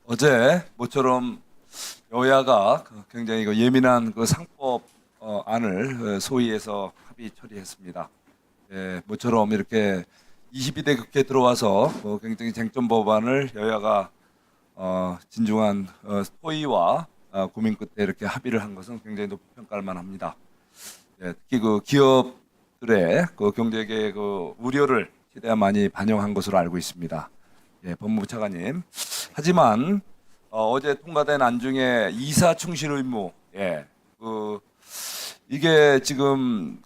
어제 모처럼 여야가 굉장히 예민한 상법 안을 소위에서 합의 처리했습니다. 예, 모처럼 이렇게 22대 국회 들어와서 굉장히 쟁점 법안을 여야가 진중한 소위와 고민 끝에 이렇게 합의를 한 것은 굉장히 높이 평가할 만합니다. 예, 특히 기업들의 경제계의 우려를 최대한 많이 반영한 것으로 알고 있습니다. 예, 법무부 차관님. 하지만 어제 통과된 안 중에 이사 충실 의무, 예, 이게 지금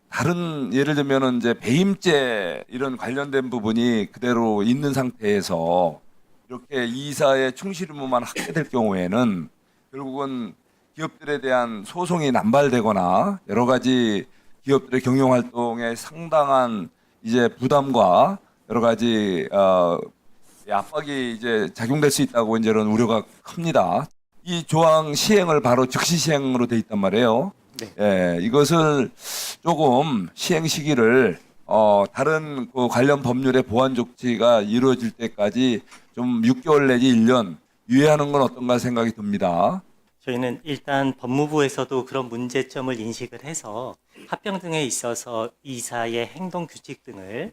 다른 예를 들면은 이제 배임죄 이런 관련된 부분이 그대로 있는 상태에서 이렇게 이사의 충실 의무만 하게 될 경우에는 결국은 기업들에 대한 소송이 남발되거나 여러 가지 기업들의 경영 활동에 상당한 이제 부담과 여러 가지 압박이 이제 작용될 수 있다고 이제 이런 우려가 큽니다. 이 조항 시행을 바로 즉시 시행으로 돼 있단 말이에요. 네. 예, 이것을 조금 시행 시기를 다른 관련 법률의 보완 조치가 이루어질 때까지 좀 6개월 내지 1년 유예하는 건 어떤가 생각이 듭니다. 저희는 일단 법무부에서도 그런 문제점을 인식을 해서 합병 등에 있어서 이사의 행동 규칙 등을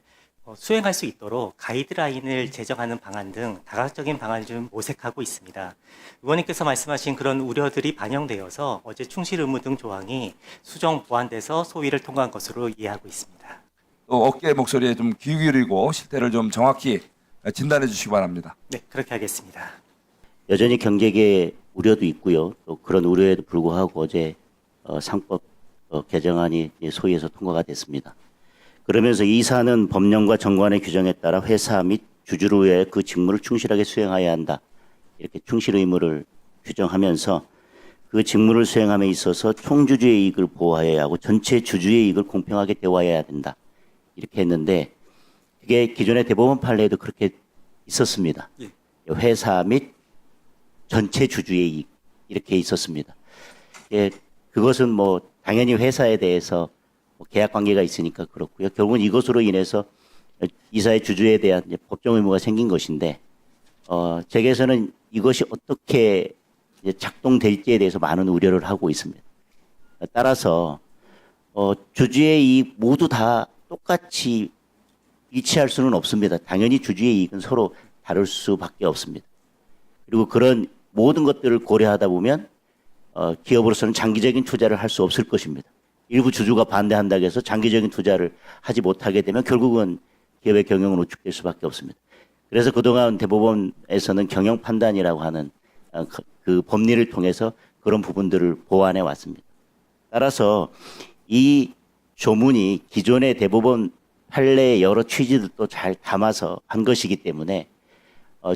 수행할 수 있도록 가이드라인을 제정하는 방안 등 다각적인 방안을 좀 모색하고 있습니다. 의원님께서 말씀하신 그런 우려들이 반영되어서 어제 충실 의무 등 조항이 수정 보완돼서 소위를 통과한 것으로 이해하고 있습니다. 또 어깨 목소리에 좀 귀 기울이고 실태를 좀 정확히 진단해 주시기 바랍니다. 네, 그렇게 하겠습니다. 여전히 경제계 우려도 있고요. 또 그런 우려에도 불구하고 어제 상법 개정안이 소위에서 통과가 됐습니다. 그러면서 이사는 법령과 정관의 규정에 따라 회사 및 주주로의 그 직무를 충실하게 수행해야 한다. 이렇게 충실 의무를 규정하면서 그 직무를 수행함에 있어서 총주주의 이익을 보호해야 하고 전체 주주의 이익을 공평하게 대화해야 된다. 이렇게 했는데 그게 기존의 대법원 판례에도 그렇게 있었습니다. 예. 회사 및 전체 주주의 이익 이렇게 있었습니다. 예, 그것은 뭐 당연히 회사에 대해서 계약 관계가 있으니까 그렇고요. 결국은 이것으로 인해서 이사의 주주에 대한 법정 의무가 생긴 것인데 제게서는 이것이 어떻게 작동될지에 대해서 많은 우려를 하고 있습니다. 따라서 주주의 이익 모두 다 똑같이 일치할 수는 없습니다. 당연히 주주의 이익은 서로 다를 수밖에 없습니다. 그리고 그런 모든 것들을 고려하다 보면 기업으로서는 장기적인 투자를 할 수 없을 것입니다. 일부 주주가 반대한다고 해서 장기적인 투자를 하지 못하게 되면 결국은 기업의 경영은 우측될 수밖에 없습니다. 그래서 그동안 대법원에서는 경영 판단이라고 하는 그 법리를 통해서 그런 부분들을 보완해 왔습니다. 따라서 이 조문이 기존의 대법원 판례의 여러 취지들도 잘 담아서 한 것이기 때문에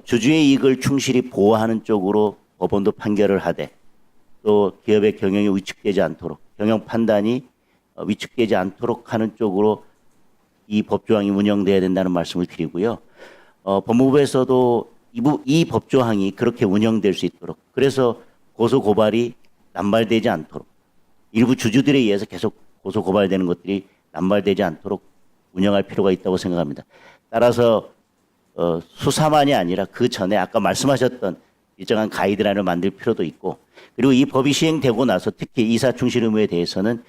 주주의 이익을 충실히 보호하는 쪽으로 법원도 판결을 하되 또 기업의 경영이 위축되지 않도록 경영 판단이 위축되지 않도록 하는 쪽으로 이 법조항이 운영돼야 된다는 말씀을 드리고요. 법무부에서도 이 법조항이 그렇게 운영될 수 있도록 그래서 고소고발이 남발되지 않도록 일부 주주들에 의해서 계속 고소고발되는 것들이 남발되지 않도록 운영할 필요가 있다고 생각합니다. 따라서 수사만이 아니라 그 전에 아까 말씀하셨던 일정한 가이드라인을 만들 필요도 있고 그리고 이 법이 시행되고 나서 특히 이사 충실 의무에 대해서는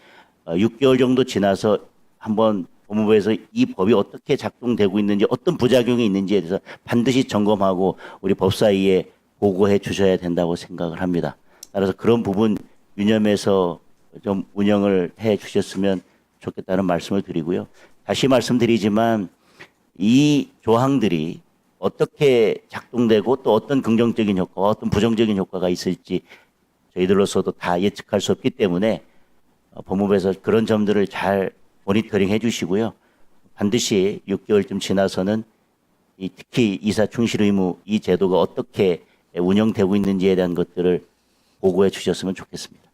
6개월 정도 지나서 한번 법무부에서 이 법이 어떻게 작동되고 있는지 어떤 부작용이 있는지에 대해서 반드시 점검하고 우리 법사위에 보고해 주셔야 된다고 생각을 합니다. 따라서 그런 부분 유념해서 좀 운영을 해 주셨으면 좋겠다는 말씀을 드리고요. 다시 말씀드리지만 이 조항들이 어떻게 작동되고 또 어떤 긍정적인 효과와 어떤 부정적인 효과가 있을지 저희들로서도 다 예측할 수 없기 때문에 법무부에서 그런 점들을 잘 모니터링 해 주시고요. 반드시 6개월쯤 지나서는 특히 이사 충실 의무 이 제도가 어떻게 운영되고 있는지에 대한 것들을 보고해 주셨으면 좋겠습니다.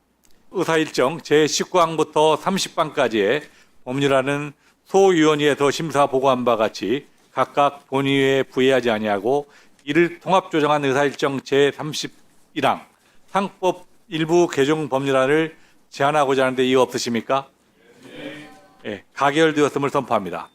의사일정 제19항부터 30항까지의 법률안은 소위원회에 더 심사 보고한 바 같이 각각 본의에 부의하지 아니하고 이를 통합 조정한 의사일정 제31항 상법 일부 개정 법률안을 제안하고자 하는데 이유 없으십니까? 네. 가결되었음을 선포합니다.